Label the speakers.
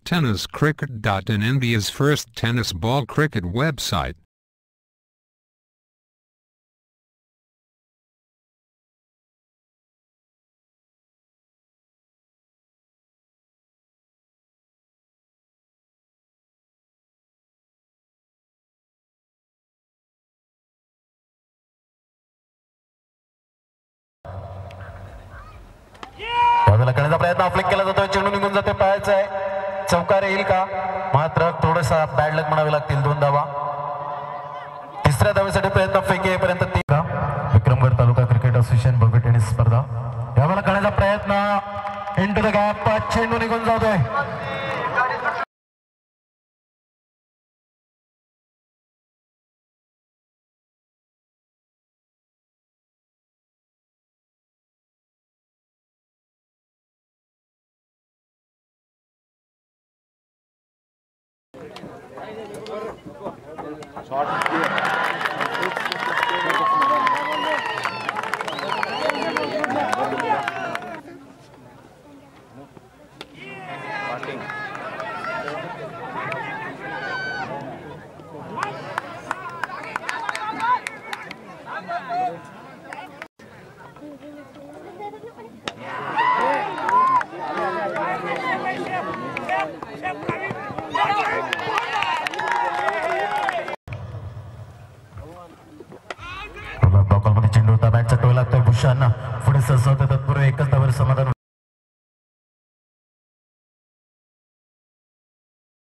Speaker 1: TennisCricket.in, India's first tennis ball cricket website.
Speaker 2: यावेळेला करण्याचा प्रयत्न फ्लिक केला जातोय, चेंडू निघून जाते, पाहायचं आहे चौकार येईल का. मात्र थोडासा बॅड लक म्हणावे लागतील. 2 धावा. तिसऱ्या धावेसाठी प्रयत्न फेक येईपर्यंत 3. विक्रमगड तालुका क्रिकेट असोसिएशन भव्य टेनिस स्पर्धा. यावेळेला करण्याचा प्रयत्न इंटू द गॅप, चेंडू निघून जातोय. चेंडू होता, बॅटचा टोल लागतोय. भूषण पुढे सरसावत तत्पूर्वी एकच धावेवर समाधान.